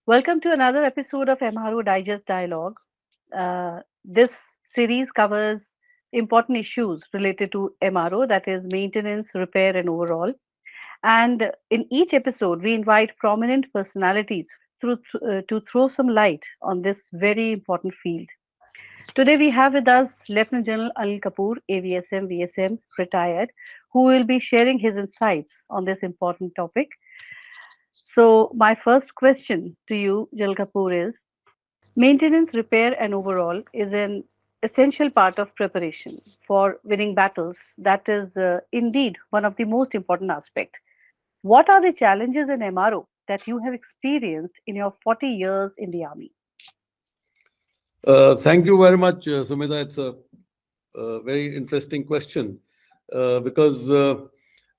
Welcome to another episode of MRO Digest Dialogue. This series covers important issues related to MRO, that is, maintenance, repair, and overall. And in each episode, we invite prominent personalities to throw some light on this very important field. Today, we have with us Lieutenant General Anil Kapoor, AVSM, VSM, retired, who will be sharing his insights on this important topic. So, my first question to you, General Kapoor, is maintenance, repair, and overall is an essential part of preparation for winning battles. That is indeed one of the most important aspects. What are the challenges in MRO that you have experienced in your 40 years in the army? Thank you very much, Sumita. It's a very interesting question because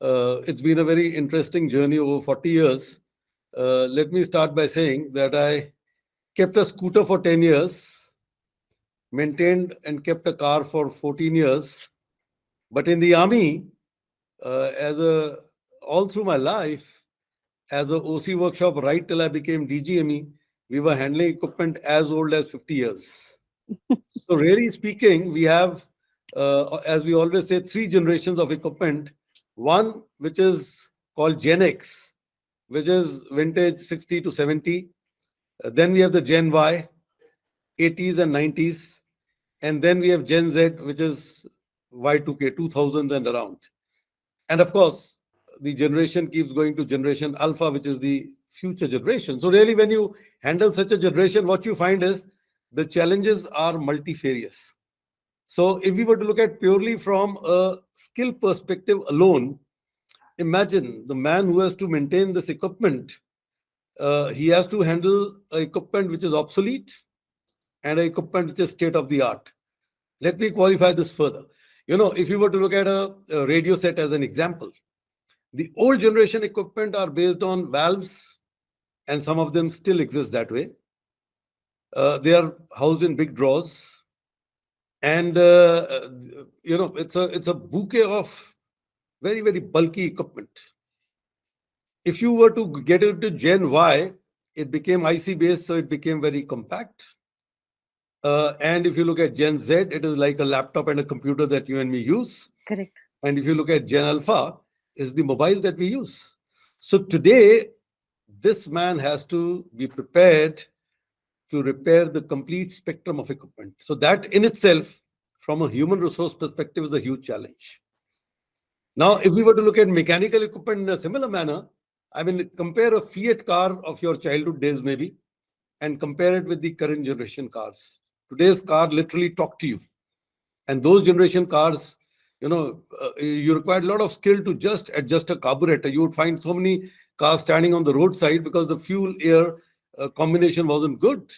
it's been a very interesting journey over 40 years. Let me start by saying that I kept a scooter for 10 years, maintained and kept a car for 14 years. But in the army, as a all through my life, as a OC workshop, right till I became DGME, we were handling equipment as old as 50 years. So really speaking, we have, as we always say, three generations of equipment. One, which is called Gen X, which is vintage 60 to 70. Then we have the Gen Y, 80s and 90s. And then we have Gen Z, which is Y2K, 2000s and around. And of course, the generation keeps going to generation alpha, which is the future generation. So really, when you handle such a generation, what you find is the challenges are multifarious. So if we were to look at purely from a skill perspective alone, imagine the man who has to maintain this equipment. He has to handle equipment which is obsolete and equipment which is state of the art. Let me qualify this further. If you were to look at a radio set as an example, the old generation equipment are based on valves, and some of them still exist that way. They are housed in big drawers, and it's a bouquet of very, very bulky equipment. If you were to get into Gen Y, it became IC based, so it became very compact. And if you look at Gen Z, it is like a laptop and a computer that you and me use. Correct. And if you look at Gen Alpha, is the mobile that we use. So today, this man has to be prepared to repair the complete spectrum of equipment. So that in itself, from a human resource perspective, is a huge challenge. Now, if we were to look at mechanical equipment in a similar manner, I mean, compare a Fiat car of your childhood days maybe, and compare it with the current generation cars. Today's car literally talk to you. And those generation cars, you required a lot of skill to just adjust a carburetor. You would find so many cars standing on the roadside because the fuel air combination wasn't good.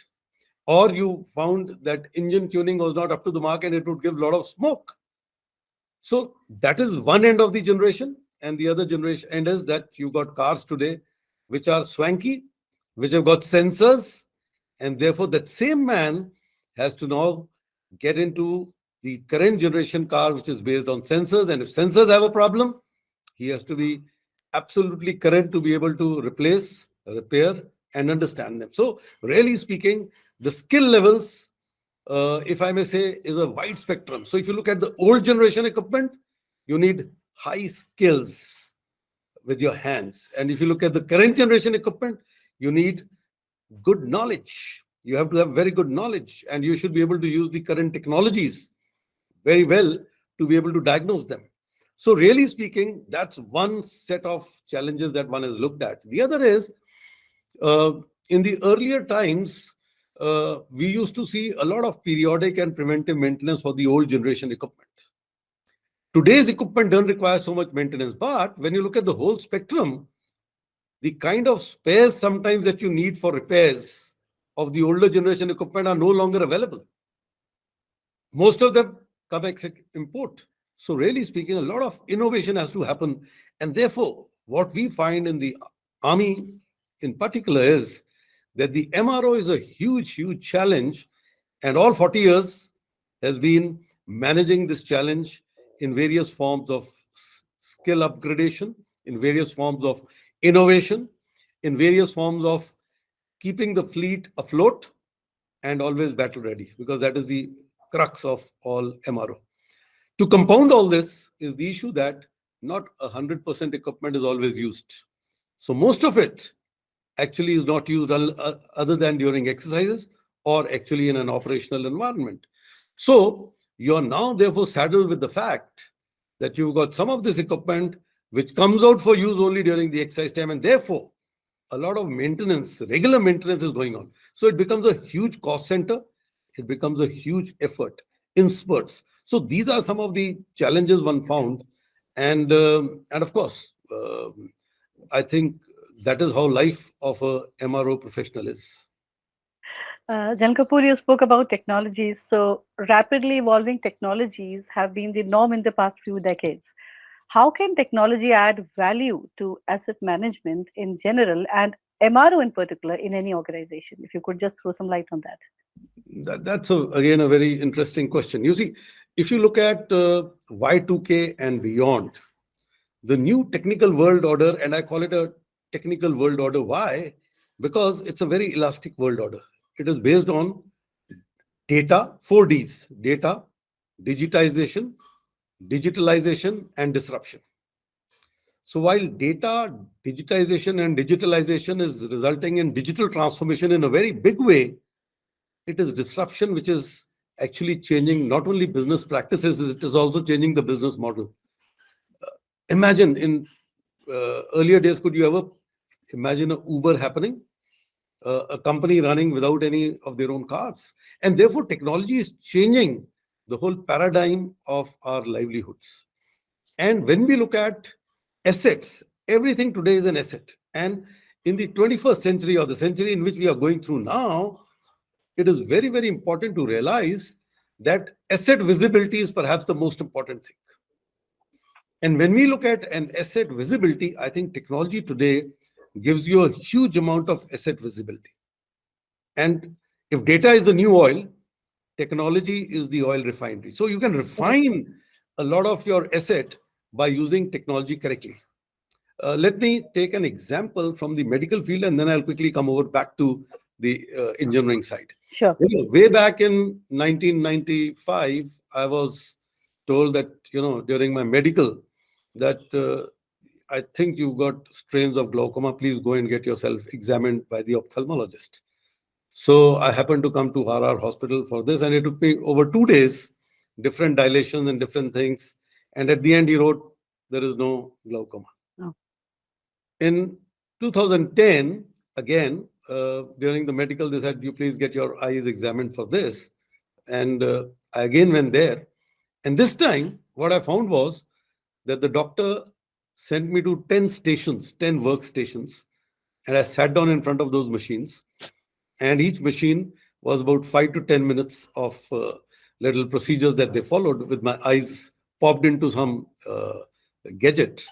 Or you found that engine tuning was not up to the mark and it would give a lot of smoke. So that is one end of the generation. And the other generation end is that you got cars today which are swanky, which have got sensors. And therefore, that same man has to now get into the current generation car, which is based on sensors. And if sensors have a problem, he has to be absolutely current to be able to replace, repair, and understand them. So, really speaking, the skill levels, if I may say, is a wide spectrum. So, if you look at the old generation equipment, you need high skills with your hands. And if you look at the current generation equipment, you need good knowledge. You have to have very good knowledge, and you should be able to use the current technologies very well to be able to diagnose them. So really speaking, that's one set of challenges that one has looked at. The other is, uh, in the earlier times, we used to see a lot of periodic and preventive maintenance for the old generation equipment. Today's equipment doesn't require so much maintenance, but when you look at the whole spectrum, the kind of spares sometimes that you need for repairs of the older generation equipment are no longer available. Most of them come import. So really speaking, a lot of innovation has to happen. And therefore, what we find in the army in particular is that the MRO is a huge, huge challenge. And all 40 years has been managing this challenge in various forms of skill upgradation, in various forms of innovation, in various forms of keeping the fleet afloat and always battle ready, because that is the crux of all MRO. To compound all this is the issue that not 100% equipment is always used. So most of it actually is not used other than during exercises or actually in an operational environment. So you are now therefore saddled with the fact that you've got some of this equipment which comes out for use only during the exercise time, and therefore a lot of maintenance, regular maintenance is going on. So it becomes a huge cost center. It becomes a huge effort in spurts. So these are some of the challenges one found, and of course, I think that is how life of a MRO professional is. Jan Kapoor, you spoke about technologies. So, rapidly evolving technologies have been the norm in the past few decades. How can technology add value to asset management in general and MRO in particular in any organization? If you could just throw some light on that. That's again a very interesting question. You see, if you look at Y2K and beyond, the new technical world order, and I call it a technical world order. Why? Because it's a very elastic world order. It is based on data, 4Ds: data, digitization, digitalization, and disruption. So while data, digitization, and digitalization is resulting in digital transformation in a very big way, it is disruption which is actually changing not only business practices, it is also changing the business model. Imagine in earlier days, could you ever imagine a Uber happening? A company running without any of their own cars. And therefore, technology is changing the whole paradigm of our livelihoods. And when we look at assets, everything today is an asset. And in the 21st century, or the century in which we are going through now, it is very, very important to realize that asset visibility is perhaps the most important thing. And when we look at an asset visibility, I think technology today gives you a huge amount of asset visibility. And if data is the new oil, technology is the oil refinery. So you can refine a lot of your asset by using technology correctly. Let me take an example from the medical field, and then I'll quickly come over back to the engineering side. Sure. Way back in 1995, I was told that, during my medical, that I think you've got strains of glaucoma. Please go and get yourself examined by the ophthalmologist. So I happened to come to RR hospital for this, and it took me over 2 days, different dilations and different things. And at the end, he wrote, there is no glaucoma. Oh. In 2010, again, during the medical, they said, you please get your eyes examined for this. And I again went there. And this time, what I found was that the doctor sent me to 10 stations, 10 workstations. And I sat down in front of those machines. And each machine was about 5 to 10 minutes of little procedures that they followed with my eyes popped into some gadget.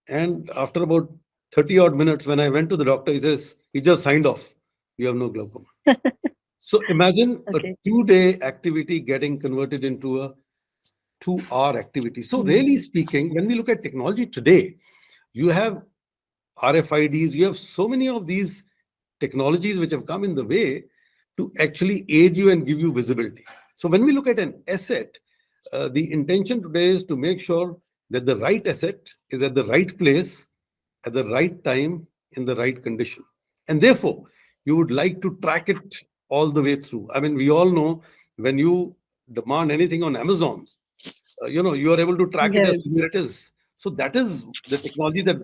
And after about 30 odd minutes, when I went to the doctor, he says, he just signed off. You have no glaucoma. So imagine a Okay. 2-day activity getting converted into a 2-hour activity. So Hmm. really speaking, when we look at technology today, you have RFIDs, you have so many of these technologies which have come in the way to actually aid you and give you visibility. So when we look at an asset, the intention today is to make sure that the right asset is at the right place, at the right time, in the right condition. And therefore, you would like to track it all the way through. I mean, we all know when you demand anything on Amazon, you are able to track it Yes. as where it is. So that is the technology that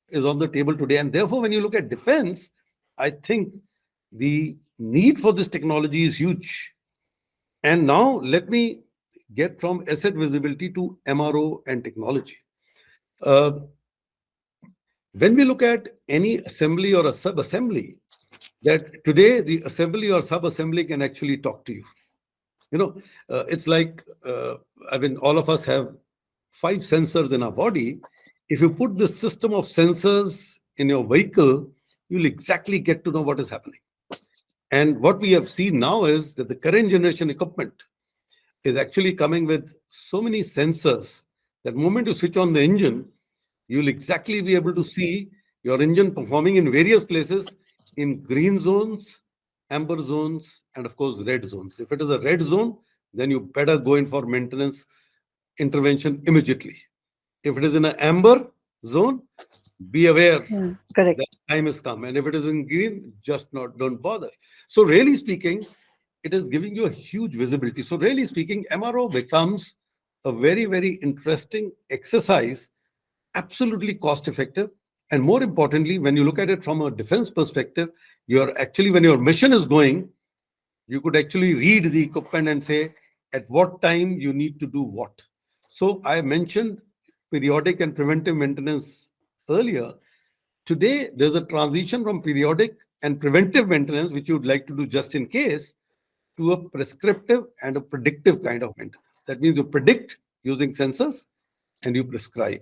is on the table today. And therefore, when you look at defense, I think the need for this technology is huge. And now let me get from asset visibility to MRO and technology. Uh, when we look at any assembly or a sub-assembly, that today the assembly or sub-assembly can actually talk to you. It's like, I mean, all of us have 5 sensors in our body. If you put this system of sensors in your vehicle, you'll exactly get to know what is happening. And what we have seen now is that the current generation equipment is actually coming with so many sensors that moment you switch on the engine, you'll exactly be able to see your engine performing in various places in green zones, amber zones, and of course, red zones. If it is a red zone, then you better go in for maintenance intervention immediately. If it is in an amber zone, be aware Correct. that time has come. And if it is in green, just not don't bother. So really speaking, it is giving you a huge visibility. So really speaking, MRO becomes a very, very interesting exercise, absolutely cost effective. And more importantly, when you look at it from a defense perspective, you're actually, when your mission is going, you could actually read the equipment and say at what time you need to do what. So I mentioned periodic and preventive maintenance earlier. Today, there's a transition from periodic and preventive maintenance, which you would like to do just in case, to a prescriptive and a predictive kind of maintenance. That means you predict using sensors and you prescribe.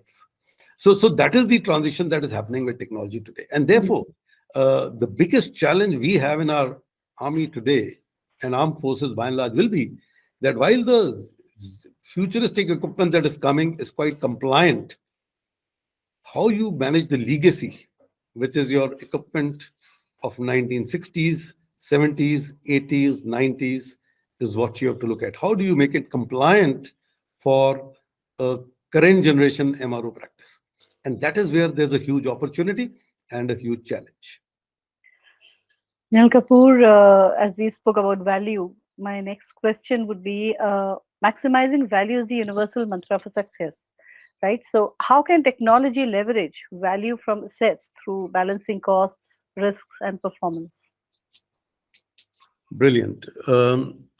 So that is the transition that is happening with technology today. And therefore, the biggest challenge we have in our army today and armed forces by and large will be that while the futuristic equipment that is coming is quite compliant, how you manage the legacy, which is your equipment of 1960s, 70s, 80s, 90s, is what you have to look at. How do you make it compliant for a current generation MRO practice? And that is where there's a huge opportunity and a huge challenge. Anil Kapoor, as we spoke about value, my next question would be maximizing value is the universal mantra for success, right? So, how can technology leverage value from assets through balancing costs, risks, and performance? Brilliant.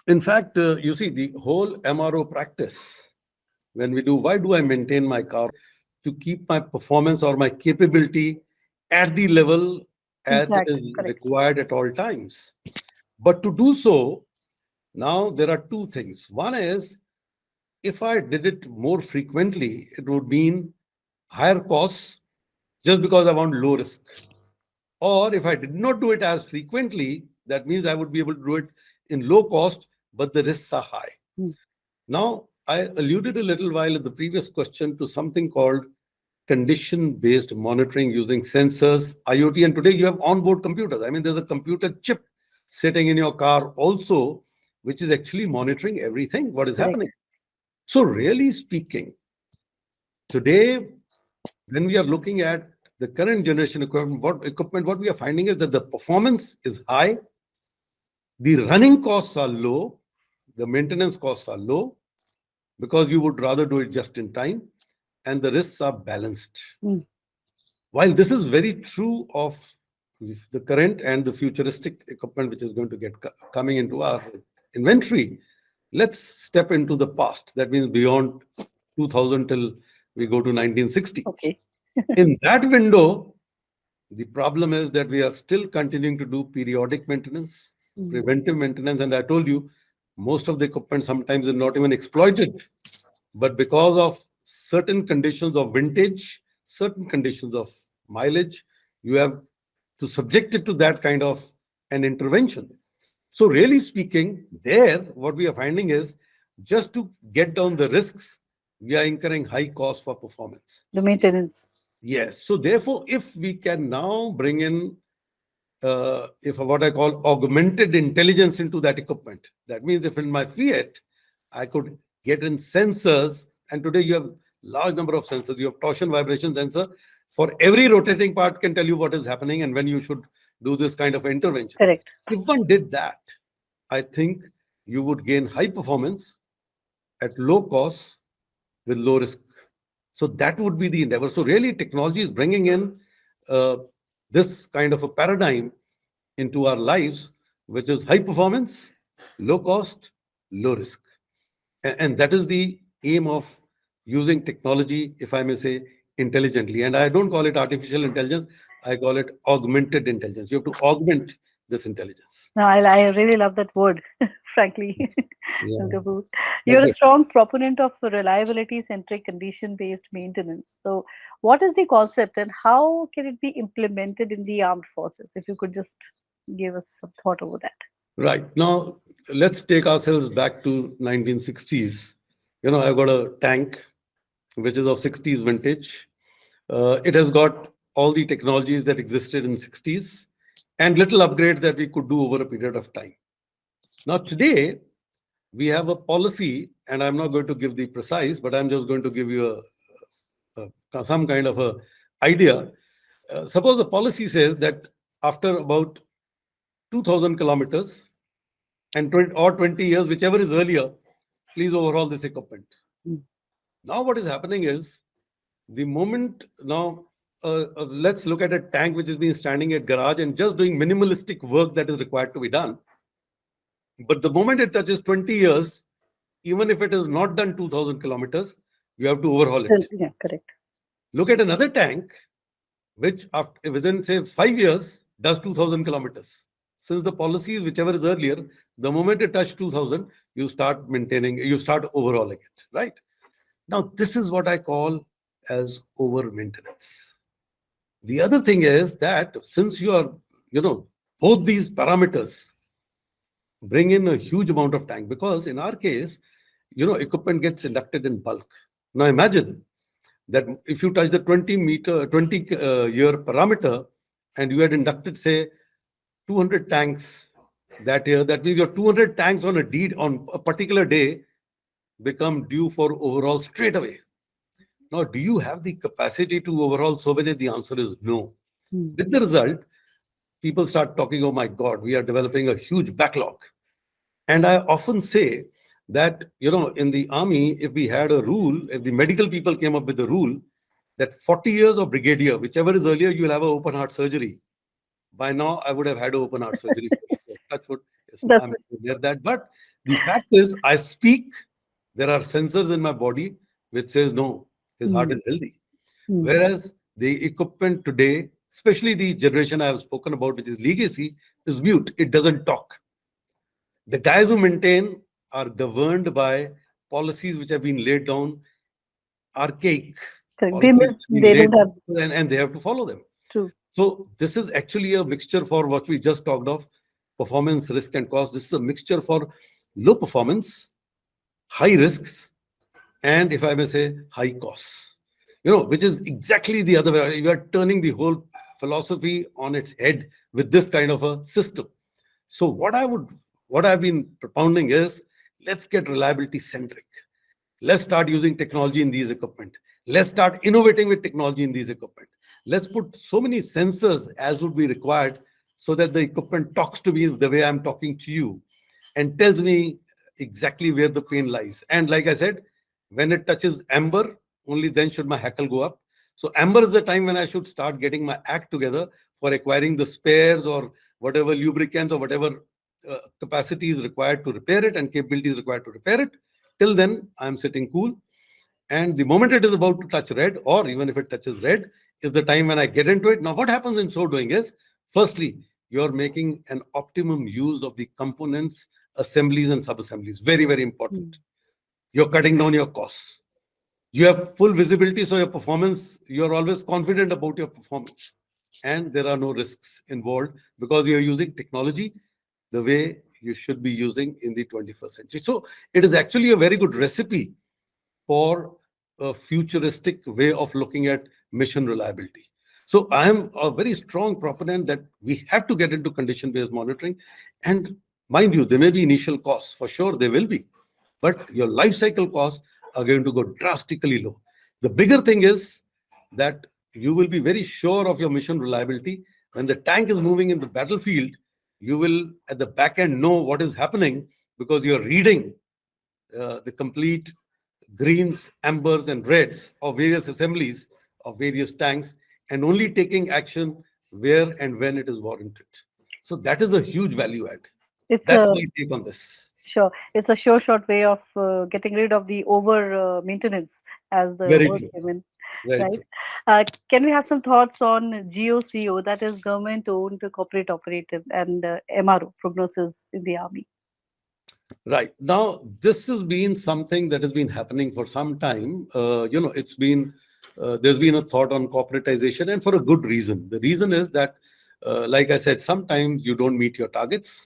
In fact, you see, the whole MRO practice, when we do, why do I maintain my car? To keep my performance or my capability at the level as it Exactly, is correct. required at all times. But to do so, now there are two things. One is, if I did it more frequently, it would mean higher costs just because I want low risk. Or if I did not do it as frequently, that means I would be able to do it in low cost, but the risks are high. Hmm. Now, I alluded a little while in the previous question to something called condition-based monitoring using sensors, IoT, and today you have onboard computers. I mean, there's a computer chip sitting in your car also, which is actually monitoring everything, what is Correct. happening. So really speaking, today, when we are looking at the current generation equipment, what we are finding is that the performance is high, the running costs are low, the maintenance costs are low, because you would rather do it just in time, and the risks are balanced. Hmm. While this is very true of the current and the futuristic equipment which is going to get coming into our inventory, let's step into the past. That means beyond 2000 till we go to 1960. Okay. In that window, the problem is that we are still continuing to do periodic maintenance, Hmm. preventive maintenance, and I told you most of the equipment sometimes is not even exploited. But because of certain conditions of vintage, certain conditions of mileage, you have to subject it to that kind of an intervention. So, really speaking, there, what we are finding is just to get down the risks, we are incurring high cost for performance. The maintenance. Yes. So, therefore, if we can now bring in if what I call augmented intelligence into that equipment. That means if in my Fiat, I could get in sensors, and today you have large number of sensors. You have torsion vibration sensor for every rotating part can tell you what is happening and when you should do this kind of intervention. Correct. If one did that, I think you would gain high performance at low cost with low risk. So that would be the endeavor. So really, technology is bringing in uh, this kind of a paradigm into our lives, which is high performance, low cost, low risk. And that is the aim of using technology, if I may say, intelligently. And I don't call it artificial intelligence, I call it augmented intelligence. You have to augment this intelligence. No, I really love that word, frankly. Yeah. Kapoor. You're a Okay. strong proponent of reliability centric condition based maintenance. So, what is the concept and how can it be implemented in the armed forces? If you could just give us some thought over that. Right. Now, let's take ourselves back to 1960s. I've got a tank which is of 60s vintage. It has got all the technologies that existed in 60s, and little upgrades that we could do over a period of time. Now, today, we have a policy, and I'm not going to give the precise, but I'm just going to give you some kind of a idea. Suppose the policy says that after about 2,000 kilometers and 20 years, whichever is earlier, please overhaul this equipment. Mm. Now, what is happening is the moment now, let's look at a tank which has been standing at garage and just doing minimalistic work that is required to be done. But the moment it touches 20 years, even if it is not done 2,000 kilometers, you have to overhaul it. Yeah, correct. Look at another tank which after, within say 5 years does 2,000 kilometers. Since the policy is whichever is earlier, the moment it touches 2,000, you start maintaining, you start overhauling it, right? Now, this is what I call as over maintenance. The other thing is that since you are, both these parameters bring in a huge amount of tank, because in our case, equipment gets inducted in bulk. Now imagine that if you touch the 20 year parameter and you had inducted, say, 200 tanks that year, that means your 200 tanks on a particular day become due for overhaul straight away. Now, do you have the capacity to overhaul so many? The answer is no. Mm. With the result, people start talking, oh my God, we are developing a huge backlog. And I often say that, in the army, if we had a rule, if the medical people came up with a rule that 40 years of brigadier, whichever is earlier, you'll have an open heart surgery. By now, I would have had an open heart surgery for sure. Touch wood. Yes, That's I'm near that. But the fact is, I speak, there are sensors in my body which says, no, his heart Mm. is healthy. Mm. Whereas the equipment today, especially the generation I have spoken about, which is legacy, is mute. It doesn't talk. The guys who maintain are governed by policies which have been laid down, archaic Correct. policies being They laid don't have down, and they have to follow them. true. So this is actually a mixture for what we just talked of, performance, risk, and cost. This is a mixture for low performance, high risks, and if I may say, high costs. Which is exactly the other way. You are turning the whole philosophy on its head with this kind of a system. So what I've been propounding is, let's get reliability centric. Let's start using technology in these equipment. Let's start innovating with technology in these equipment. Let's put so many sensors as would be required so that the equipment talks to me the way I'm talking to you and tells me exactly where the pain lies. And like I said, when it touches amber, only then should my hackle go up. So amber is the time when I should start getting my act together for acquiring the spares or whatever lubricants or whatever capacity is required to repair it and capability is required to repair it. Till then, I'm sitting cool. And the moment it is about to touch red, or even if it touches red, is the time when I get into it. Now, what happens in so doing is, firstly, you're making an optimum use of the components, assemblies, and sub-assemblies. Very, very important. Mm. You're cutting down your costs. You have full visibility, so your performance, you're always confident about your performance. And there are no risks involved because you're using technology the way you should be using in the 21st century. So it is actually a very good recipe for a futuristic way of looking at mission reliability. So I am a very strong proponent that we have to get into condition-based monitoring. And mind you, there may be initial costs. For sure, there will be. But your life cycle costs are going to go drastically low. The bigger thing is that you will be very sure of your mission reliability. When the tank is moving in the battlefield, you will at the back end know what is happening because you're reading the complete greens, ambers, and reds of various assemblies of various tanks and only taking action where and when it is warranted. So that is a huge value add. It's That's a my take on this. sure. It's a sure short way of getting rid of the over maintenance, as the Very word true. came in, Very right? true. Can we have some thoughts on GOCO, that is government-owned corporate operative, and MRO, prognosis in the army? Right. Now, this has been something that has been happening for some time. It's been, there's been a thought on corporatization and for a good reason. The reason is that, like I said, sometimes you don't meet your targets.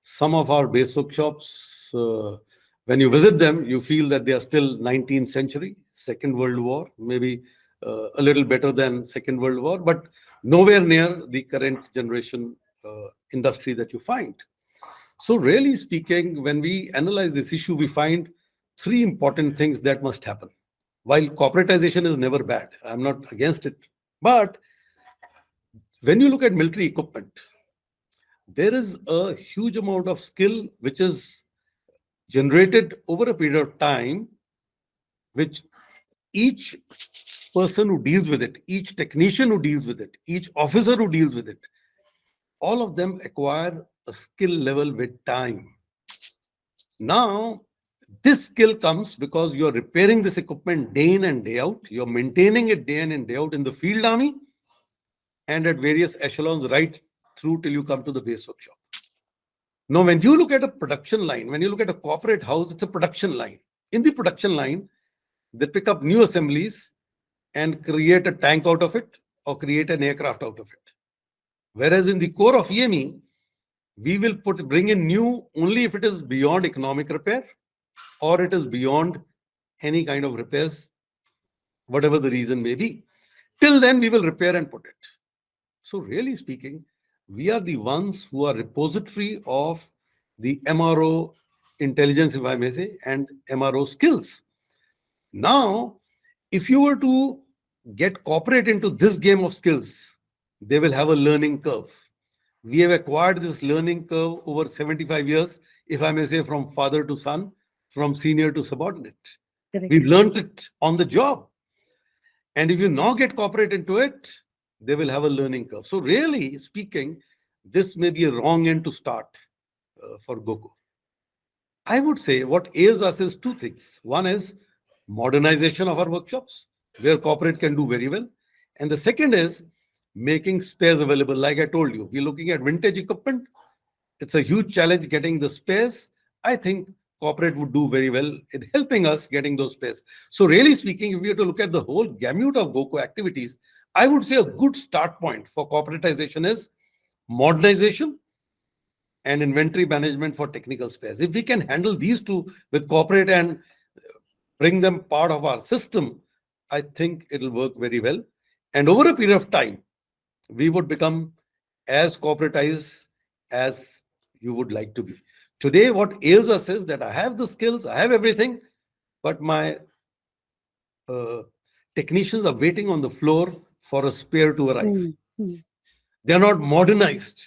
Some of our base workshops, when you visit them, you feel that they are still 19th century, Second World War, maybe a little better than Second World War, but nowhere near the current generation industry that you find. So, really speaking, when we analyze this issue, we find three important things that must happen. While corporatization is never bad, I'm not against it. But when you look at military equipment, there is a huge amount of skill which is generated over a period of time, which each person who deals with it, each technician who deals with it, each officer who deals with it, all of them acquire a skill level with time. Now, this skill comes because you're repairing this equipment day in and day out, you're maintaining it day in and day out in the field army and at various echelons right through till you come to the base workshop. Now, when you look at a production line, when you look at a corporate house, it's a production line. In the production line, they pick up new assemblies and create a tank out of it or create an aircraft out of it. Whereas in the core of EME, we will bring in new only if it is beyond economic repair or it is beyond any kind of repairs, whatever the reason may be. Till then, we will repair and put it. So really speaking, we are the ones who are repository of the MRO intelligence, if I may say, and MRO skills. Now, if you were to get corporate into this game of skills, they will have a learning curve. We have acquired this learning curve over 75 years, if I may say, from father to son, from senior to subordinate. Correct. We've learned it on the job. And if you now get corporate into it, they will have a learning curve. So really speaking, this may be a wrong end to start for GOCO. I would say what ails us is two things. One is modernization of our workshops, where corporate can do very well. And the second is making spares available. Like I told you, we're looking at vintage equipment. It's a huge challenge getting the spares. I think corporate would do very well in helping us getting those spares. So really speaking, if we have to look at the whole gamut of GOCO activities, I would say a good start point for corporatization is modernization and inventory management for technical spares. If we can handle these two with corporate and bring them part of our system, I think it'll work very well. And over a period of time, we would become as corporatized as you would like to be. Today, what ails us is that I have the skills, I have everything, but my technicians are waiting on the floor for a spare to arrive. They're not modernized.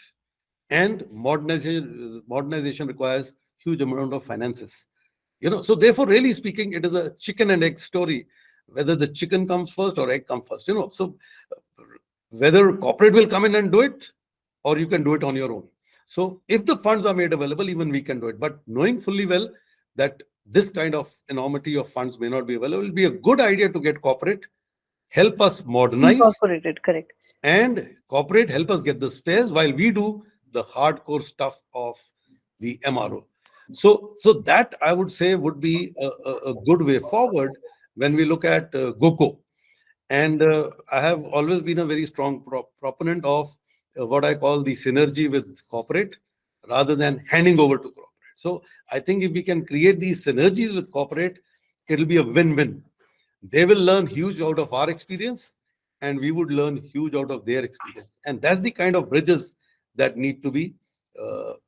And modernization requires huge amount of finances. So therefore, really speaking, it is a chicken and egg story, whether the chicken comes first or egg comes first. So whether corporate will come in and do it, or you can do it on your own. So if the funds are made available, even we can do it. But knowing fully well that this kind of enormity of funds may not be available, it will be a good idea to get corporate, help us modernize. Incorporated, correct. And corporate help us get the spares while we do the hardcore stuff of the MRO. So that I would say would be a good way forward when we look at GOCO. And I have always been a very strong proponent of what I call the synergy with corporate rather than handing over to corporate. So I think if we can create these synergies with corporate, it'll be a win-win. They will learn huge out of our experience and we would learn huge out of their experience. And that's the kind of bridges that need to be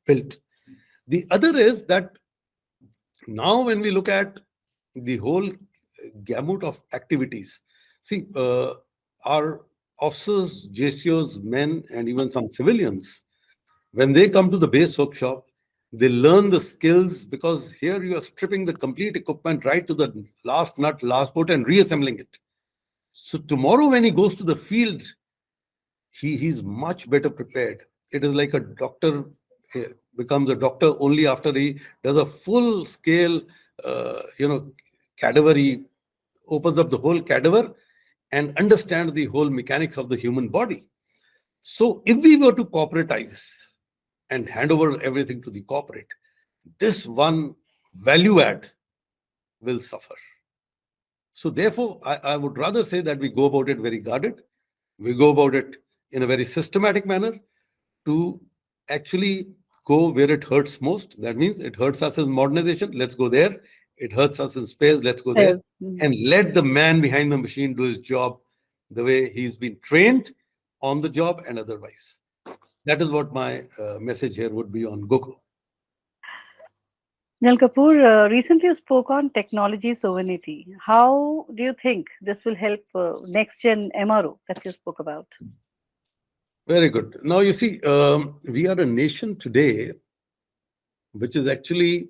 built. The other is that now when we look at the whole gamut of activities, see, our officers, JCOs, men, and even some civilians, when they come to the base workshop, they learn the skills because here you are stripping the complete equipment right to the last nut, last bolt, and reassembling it. So tomorrow when he goes to the field, he's much better prepared. It is like a doctor becomes a doctor only after he does a full scale, cadaver. He opens up the whole cadaver and understands the whole mechanics of the human body. So if we were to corporatize and hand over everything to the corporate, this one value add will suffer. So therefore, I would rather say that we go about it very guarded. We go about it in a very systematic manner to actually go where it hurts most. That means it hurts us in modernization. Let's go there. It hurts us in space. Let's go there. And let the man behind the machine do his job the way he's been trained on the job and otherwise. That is what my message here would be on GOCO. Anil Kapoor, recently you spoke on technology sovereignty. How do you think this will help NextGen MRO that you spoke about? Very good. Now, you see, we are a nation today which is actually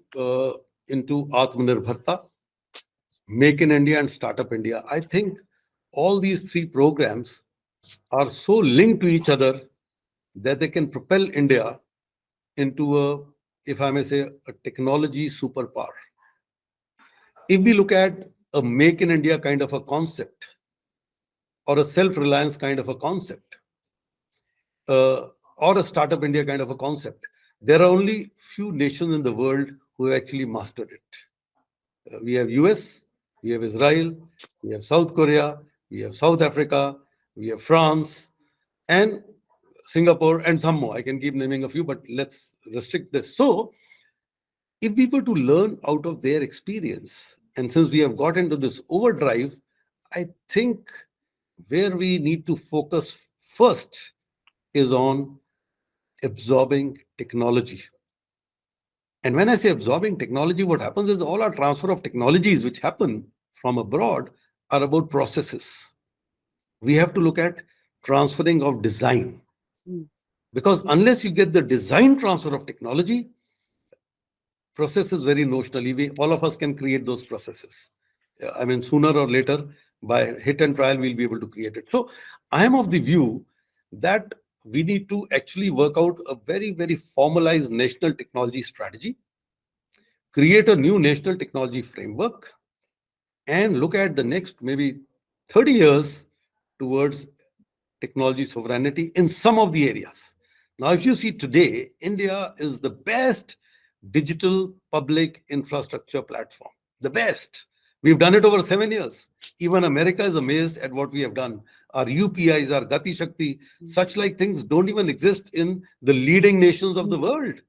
into Atmanirbharta, Make in India, and Startup India. I think all these three programs are so linked to each other that they can propel India into a, if I may say, a technology superpower. If we look at a Make in India kind of a concept or a self reliance kind of a concept, or a Startup India kind of a concept, there are only few nations in the world who have actually mastered it. We have US, we have Israel, we have South Korea, we have South Africa, we have France, and Singapore, and some more. I can keep naming a few, but let's restrict this. So, if we were to learn out of their experience, and since we have got into this overdrive, I think where we need to focus first is on absorbing technology. And when I say absorbing technology, what happens is all our transfer of technologies which happen from abroad are about processes. We have to look at transferring of design, Mm. because unless you get the design transfer of technology, process is very notionally. All of us can create those processes. Yeah, I mean, sooner or later, by hit and trial, we'll be able to create it. So I am of the view that we need to actually work out a very, very formalized national technology strategy, create a new national technology framework, and look at the next maybe 30 years towards technology sovereignty in some of the areas. Now, if you see today, India is the best digital public infrastructure platform, the best. We've done it over 7 years. Even America is amazed at what we have done. Our UPIs, our Gati Shakti, such like things don't even exist in the leading nations of the world.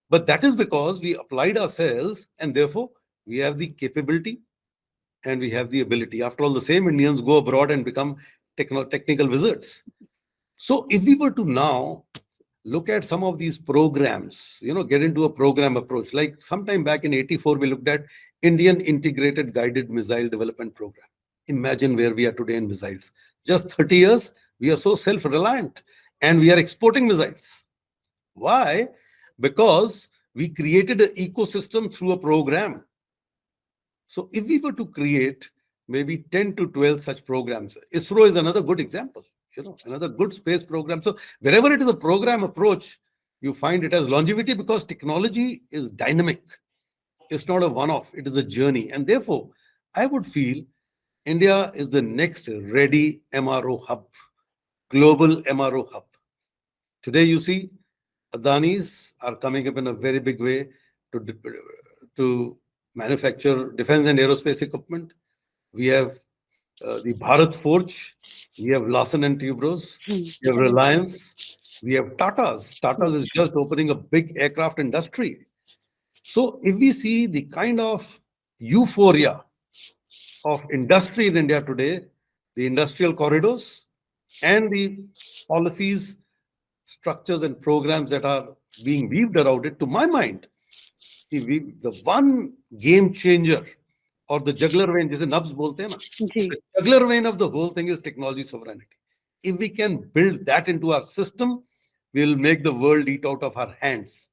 But that is because we applied ourselves, and therefore we have the capability and we have the ability. After all, the same Indians go abroad and become technical wizards. So if we were to now look at some of these programs, get into a program approach, like sometime back in 84, we looked at Indian Integrated Guided Missile Development Program. Imagine where we are today in missiles. Just 30 years, we are so self-reliant and we are exporting missiles. Why? Because we created an ecosystem through a program. So if we were to create maybe 10 to 12 such programs, ISRO is another good example, another good space program. So wherever it is a program approach, you find it has longevity because technology is dynamic. It's not a one-off, it is a journey. And therefore, I would feel India is the next ready MRO hub, global MRO hub. Today, you see, Adanis are coming up in a very big way to manufacture defense and aerospace equipment. We have the Bharat Forge, we have Larsen and Toubro's, Mm. we have Reliance, we have Tata's. Tata's is just opening a big aircraft industry. So if we see the kind of euphoria of industry in India today, the industrial corridors and the policies, structures and programs that are being weaved around it, to my mind, the one game changer or the juggler vein, जिसे nubs बोलते हैं ना, जी. the juggler vein of the whole thing is technology sovereignty. If we can build that into our system, we'll make the world eat out of our hands.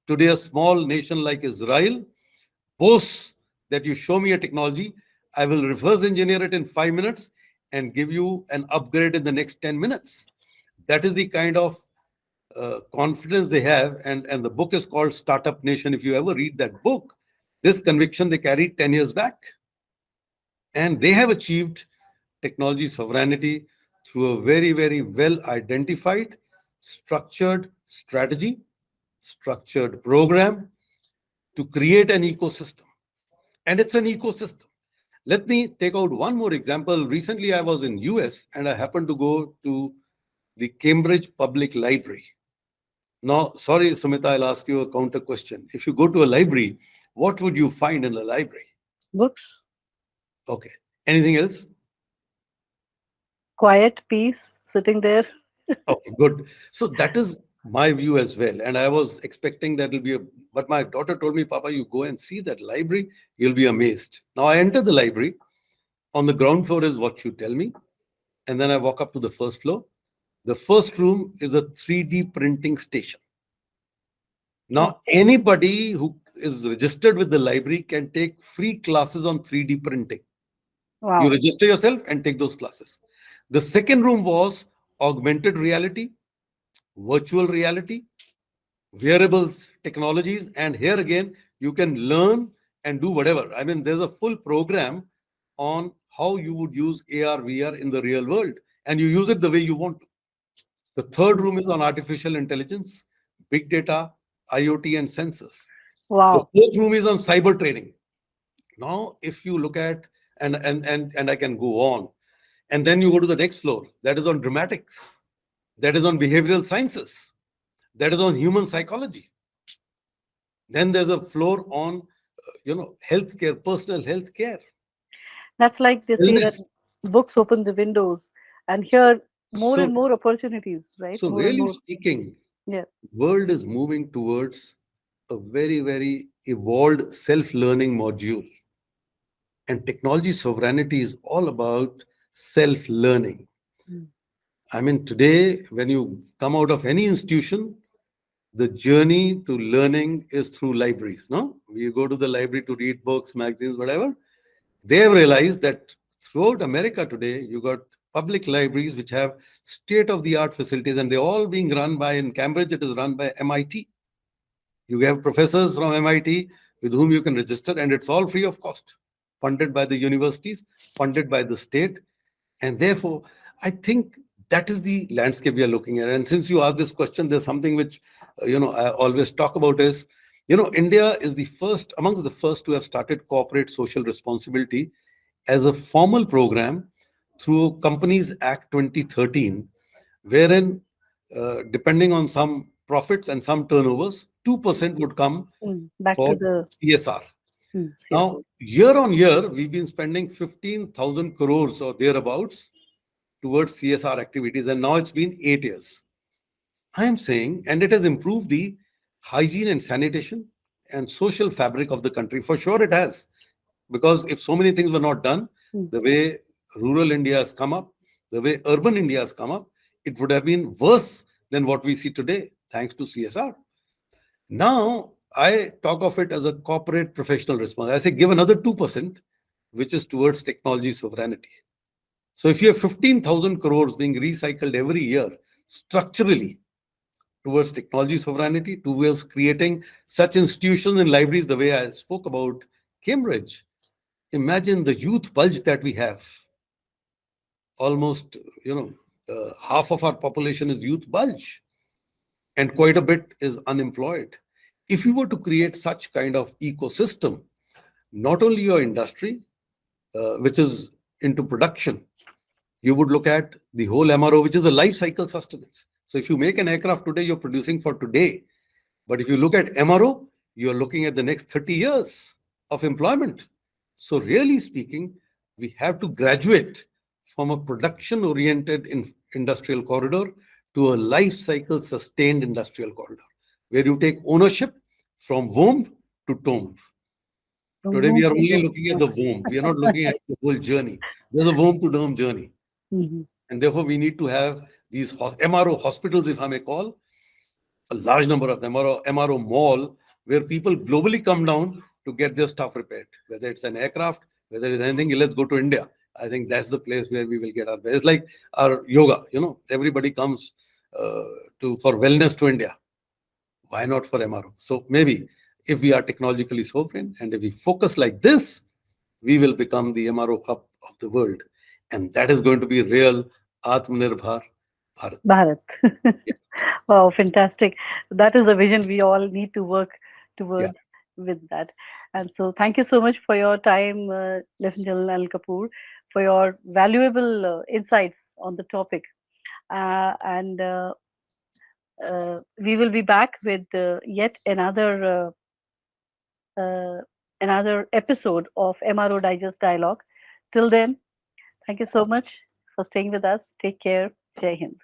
Today, a small nation like Israel boasts that you show me a technology, I will reverse engineer it in 5 minutes and give you an upgrade in the next 10 minutes. That is the kind of confidence they have. And the book is called Startup Nation. If you ever read that book, this conviction they carried 10 years back. And they have achieved technology sovereignty through a very, very well identified, structured strategy, structured program to create an ecosystem. And it's an ecosystem. Let me take out one more example. Recently, I was in US and I happened to go to the Cambridge Public Library. Now, sorry, Sumita, I'll ask you a counter question. If you go to a library, what would you find in a library? Books, Okay. Anything else? quiet, peace, sitting there. Okay, good. So that is my view as well. And I was expecting that will be a, but my daughter told me, Papa, you go and see that library, you'll be amazed. Now I enter the library. On the ground floor is what you tell me. And then I walk up to the first floor. The first room is a 3D printing station. Wow. Now, anybody who is registered with the library can take free classes on 3D printing. You Wow. register yourself and take those classes. The second room was augmented reality, virtual reality, wearables technologies, and here again you can learn and do whatever. I mean, there's a full program on how you would use AR VR in the real world, and you use it the way you want to. The third Mm. room is on artificial intelligence, big data, IoT, and sensors. The Wow. fourth room is on cyber training. Now if you look at, and I can go on, and then you go to the next floor, that is on dramatics, that is on behavioral sciences, that is on human psychology. Then there's a floor on, healthcare, personal healthcare, That's like they say that illness. books open the windows, and here more So, and more opportunities, right? so More and really more. speaking, Yeah. world is moving towards a very, very evolved self-learning module. And technology sovereignty is all about self-learning. Mm. I mean, today, when you come out of any institution, the journey to learning is through libraries. No, you go to the library to read books, magazines, whatever. They have realized that throughout America today, you got public libraries which have state of the art facilities, and they're all being run by, in Cambridge, it is run by MIT. You have professors from MIT with whom you can register, and it's all free of cost, funded by the universities, funded by the state. And therefore, I think that is the landscape we are looking at. And since you asked this question, there's something which I always talk about is, India is the first amongst the first to have started corporate social responsibility as a formal program through Companies Act 2013, wherein, depending on some profits and some turnovers, 2% would come Mm. Back to for the CSR. Now, CSO. year on year, we've been spending 15,000 crores or thereabouts towards CSR activities, and now it's been 8 years. I am saying, and it has improved the hygiene and sanitation and social fabric of the country. For sure, it has. Because if so many things were not done, Mm. the way rural India has come up, the way urban India has come up, it would have been worse than what we see today, thanks to CSR. Now, I talk of it as a corporate professional response. I say give another 2%, which is towards technology sovereignty. So if you have 15,000 crores being recycled every year structurally towards technology sovereignty, towards creating such institutions and libraries, the way I spoke about Cambridge, imagine the youth bulge that we have. Almost, half of our population is youth bulge, and quite a bit is unemployed. If you were to create such kind of ecosystem, not only your industry, which is into production, you would look at the whole MRO, which is a life cycle sustenance. So if you make an aircraft today, you're producing for today. But if you look at MRO, you're looking at the next 30 years of employment. So really speaking, we have to graduate from a production oriented industrial corridor to a life cycle sustained industrial corridor, where you take ownership from womb to tomb. From Today womb we are to only tomb. looking at the womb. We are not looking at the whole journey. There's a womb to tomb journey. Mhm. And therefore, we need to have these MRO hospitals, if I may call, a large number of them, or a MRO mall, where people globally come down to get their stuff repaired, whether it's an aircraft, whether it's anything. Let's go to India. I think that's the place where we will get our best. It's like our yoga, everybody comes to for wellness to India. Why not for MRO? So maybe if we are technologically sovereign and if we focus like this, we will become the MRO hub of the world. And that is going to be real Atmanirbhar Bharat. Bharat. Yeah. Wow, fantastic. That is the vision we all need to work Yeah. towards with that. And so, thank you so much for your time, Lieutenant General Anil Kapoor, for your valuable insights on the topic. And we will be back with yet another episode of MRO Digest Dialogue. Till then, thank you so much for staying with us. Take care. Jai Hind.